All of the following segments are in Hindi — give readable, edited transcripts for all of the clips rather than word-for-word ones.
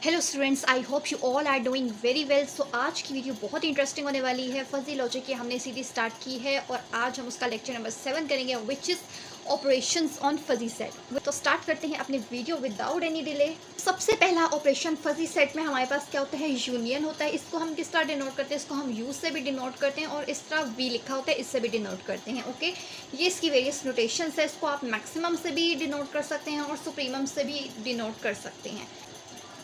Hello students, I hope you all are doing very well. So आज की वीडियो बहुत इंटरेस्टिंग होने वाली है। फजी लॉजिक की हमने सीरीज स्टार्ट की है और आज हम उसका लेक्चर नंबर 7 करेंगे, which is operations on fuzzy set. तो स्टार्ट करते हैं अपने वीडियो विदाउट एनी डिले। सबसे पहला ऑपरेशन फजी सेट में हमारे पास क्या होता है, यूनियन होता है। इसको हम किस तरह डिनोट करते हैं, इसको हम यूज से भी डिनोट करते हैं और इस तरह वी लिखा होता है, इससे भी डिनोट करते हैं। ओके, ये इसकी वेरियस नोटेशंस है। इसको आप मैक्सिमम से भी डिनोट कर सकते हैं और सुप्रीमम से भी डिनोट कर सकते हैं।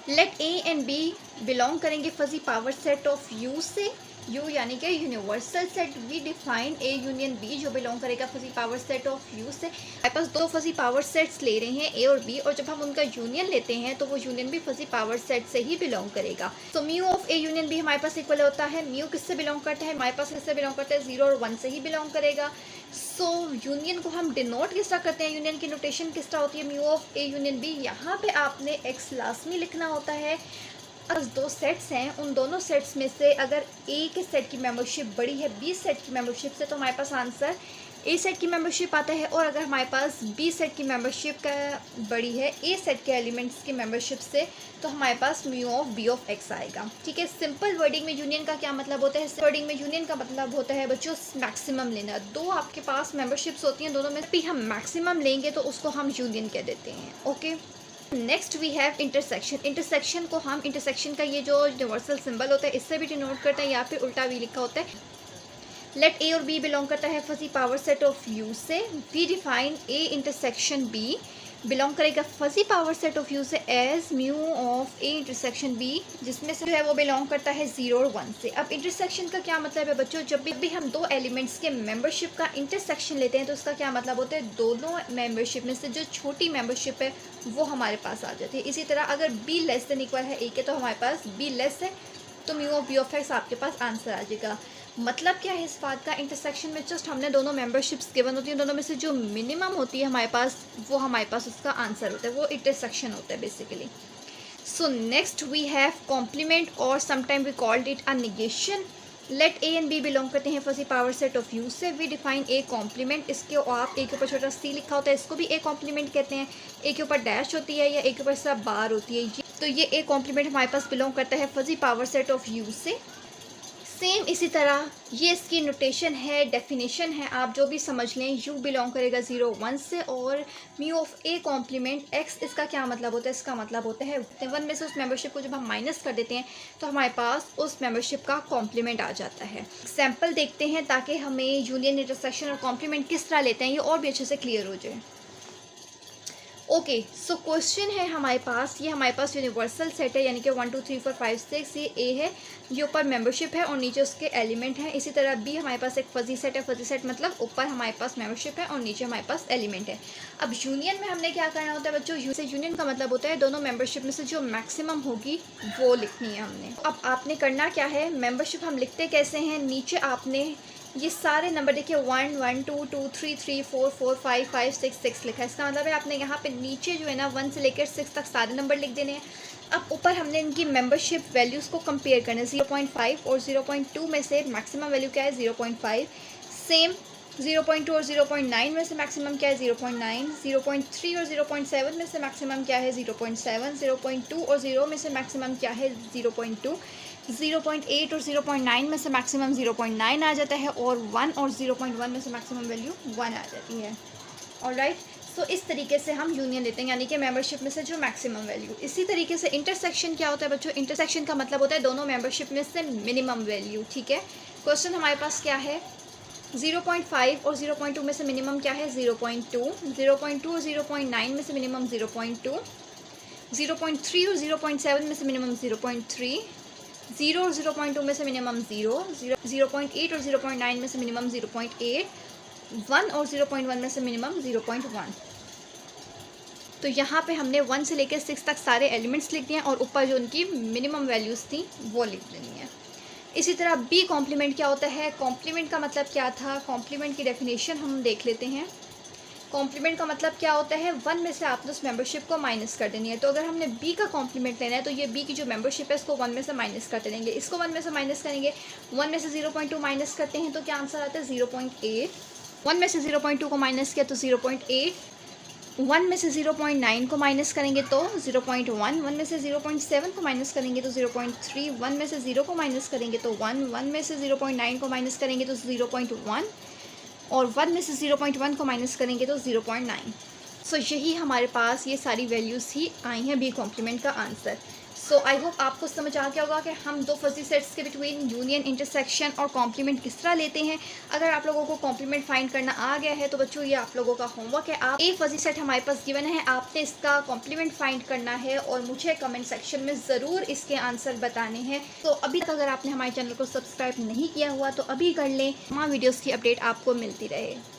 Let A and B belong करेंगे fuzzy power set of U से। यू यानी कि universal set. We define A union B जो बिलोंग करेगा fuzzy power set of U से। हमारे पास दो फजी पावर सेट्स ले रहे हैं, ए और बी, और जब हम उनका यूनियन लेते हैं तो वो यूनियन भी फजी पावर सेट से ही बिलोंग करेगा। तो mu of A union B हमारे पास इक्वल होता है, म्यू किससे बिलोंग करता है, हमारे पास किससे बिलोंग करता है, 0 और 1 से ही बिलोंग करेगा। सो यूनियन को हम डिनोट किस तरह करते हैं, यूनियन की नोटेशन किस तरह होती है, mu of A union B. यहाँ पे आपने एक्स लाजमी लिखना होता है। अगर दो सेट्स हैं, उन दोनों सेट्स में से अगर ए के सेट की मेंबरशिप बड़ी है बी सेट की मेंबरशिप से, तो हमारे पास आंसर ए सेट की मेंबरशिप आता है। और अगर हमारे पास बी सेट की मेंबरशिप का बड़ी है ए सेट के एलिमेंट्स की मेंबरशिप से, तो हमारे पास mu of B of x आएगा। ठीक है, सिंपल वर्डिंग में यूनियन का क्या मतलब होता है, वर्डिंग में यूनियन का मतलब होता है बच्चों मैक्सिमम लेना। दो आपके पास मेंबरशिप्स होती हैं, दोनों में भी हम मैक्सिमम लेंगे तो उसको हम यूनियन कह देते हैं। Okay, next we have intersection. Intersection को हम इंटरसेक्शन का ये जो यूनिवर्सल सिंबल होता है इससे भी डिनोट करते हैं, या फिर उल्टा भी लिखा होता है। लेट ए और बी बिलोंग करता है fuzzy power set of U से। We define A intersection B belong करेगा fuzzy power set of U से as mu of A intersection B, जिसमें से जो है वो बिलोंग करता है 0 और 1 से। अब इंटरसेक्शन का क्या मतलब है बच्चों, जब भी हम दो एलिमेंट्स के मेंबरशिप का इंटरसेक्शन लेते हैं तो उसका क्या मतलब होता है, दोनों मेंबरशिप में से जो छोटी मेंबरशिप है वो हमारे पास आ जाती है। इसी तरह अगर बी लेस देन इक्वल है ए के, तो हमारे पास बी लेस है तो mu of B of X आपके पास आंसर आ जाएगा। मतलब क्या है इस बात का, इंटरसेक्शन में जस्ट हमने दोनों मेंबरशिप्स गिवन होती हैं, दोनों में से जो मिनिमम होती है हमारे पास वो हमारे पास उसका आंसर होता है, वो इंटरसेक्शन होता है basically. So next we have complement और sometime we called it a negation. Let A and B belong करते हैं fuzzy power set of U से। We define A complement. इसके आप ए के ऊपर छोटा सी लिखा होता है, इसको भी ए कॉम्प्लीमेंट कहते हैं। ए के ऊपर डैश होती है या ए के ऊपर सब बार होती है, तो ये ए कॉम्प्लीमेंट हमारे पास बिलोंग करता है fuzzy power set of U से। सेम इसी तरह ये इसकी नोटेशन है, डेफिनेशन है, आप जो भी समझ लें। यू बिलोंग करेगा 0 1 से और mu of A complement X, इसका क्या मतलब होता है, इसका मतलब होता है 1 में से उस मेंबरशिप को जब हम माइनस कर देते हैं तो हमारे पास उस मेंबरशिप का कॉम्प्लीमेंट आ जाता है। एग्जाम्पल देखते हैं ताकि हमें यूनियन, इंटरसेक्शन और कॉम्प्लीमेंट किस तरह लेते हैं ये और भी अच्छे से क्लियर हो जाए। ओके, सो क्वेश्चन है हमारे पास, ये हमारे पास यूनिवर्सल सेट है यानी कि 1 2 3 4 5 6, ये ए है, ये ऊपर मेंबरशिप है और नीचे उसके एलिमेंट हैं। इसी तरह बी हमारे पास एक फजी सेट है, फजी सेट मतलब ऊपर हमारे पास मेंबरशिप है और नीचे हमारे पास एलिमेंट है। अब यूनियन में हमने क्या करना होता है बच्चों, यूनियन का मतलब होता है दोनों मेंबरशिप में से जो मैक्सिमम होगी वो लिखनी है हमने। अब आपने करना क्या है, मेंबरशिप हम लिखते कैसे हैं, नीचे आपने ये सारे नंबर देखिए 1 1 2 2 3 3 4 4 5 5 6 6 लिखा है। इसका मतलब है आपने यहाँ पे नीचे जो है ना 1 से लेकर 6 तक सारे नंबर लिख देने हैं। अब ऊपर हमने इनकी मेंबरशिप वैल्यूज़ को कंपेयर करना है, 0.5 और 0.2 में से मैक्सिमम वैल्यू क्या है, 0.5। सेम 0.2 और 0.9 में से मैक्सिमम क्या है, 0.9। 0.3 और 0.7 में से मैक्सिमम क्या है, 0.7। 0.2 और 0 में से मैक्सिमम क्या है, 0.2। 0.8 और 0.9 में से मैक्सिमम 0.9 आ जाता है और 1 और 0.1 में से मैक्सिमम वैल्यू 1 आ जाती है। ऑलराइट, सो इस तरीके से हम यूनियन लेते हैं यानी कि मेंबरशिप में से जो मैक्सिमम वैल्यू। इसी तरीके से इंटरसेक्शन क्या होता है बच्चों, इंटरसेक्शन का मतलब होता है दोनों मेंबरशिप में से मिनिमम वैल्यू। ठीक है, क्वेश्चन हमारे पास क्या है, 0.5 और 0.2 में से मिनिमम क्या है, 0.2। 0.2 और 0.9 में से मिनिमम 0.2। 0.3 और 0.7 में से मिनिमम 0.3। 0 और 0.2 में से मिनिमम 0। 0.8 और 0.9 में से मिनिमम 0.8। 1 और 0.1 में से मिनिमम 0.1। तो यहाँ पे हमने 1 से लेकर 6 तक सारे एलिमेंट्स लिख दिए और ऊपर जो उनकी मिनिमम वैल्यूज़ थी वो लिख देनी है। इसी तरह बी कॉम्प्लीमेंट क्या होता है, कॉम्प्लीमेंट का मतलब क्या था, कॉम्प्लीमेंट की डेफिनेशन हम देख लेते हैं। कॉम्प्लीमेंट का मतलब क्या होता है, 1 में से आपने उस मेंबरशिप को माइनस कर देनी है। तो अगर हमने बी का कॉम्प्लीमेंट लेना है तो ये बी की जो मेंबरशिप है इसको 1 में से माइनस करते रहेंगे, इसको 1 में से माइनस करेंगे। 1 में से 0.2 माइनस करते हैं तो क्या आंसर आता है, 0.8। 1 में से 0.2 को माइनस किया तो 0.8। 1 में से 0.9 को माइनस करेंगे तो 0.1, 1 में से 0.7 को माइनस करेंगे तो 0.3, 1 में से 0 को माइनस करेंगे तो 1, 1 में से 0.9 को माइनस करेंगे तो 0.1 और 1 में से 0.1 को माइनस करेंगे तो 0.9। सो यही हमारे पास ये सारी वैल्यूज़ ही आई हैं बी कॉम्प्लीमेंट का आंसर। सो आई होप आपको समझ आ गया होगा कि हम दो फजी सेट्स के बिटवीन यूनियन, इंटरसेक्शन और कॉम्प्लीमेंट किस तरह लेते हैं। अगर आप लोगों को कॉम्प्लीमेंट फाइंड करना आ गया है तो बच्चों ये आप लोगों का होमवर्क है। आप एक फजी सेट हमारे पास गिवन है, आपने इसका कॉम्प्लीमेंट फाइंड करना है और मुझे कमेंट सेक्शन में ज़रूर इसके आंसर बताने हैं। तो अभी तक अगर आपने हमारे चैनल को सब्सक्राइब नहीं किया हुआ तो अभी कर लें, तमाम वीडियोज़ की अपडेट आपको मिलती रहे।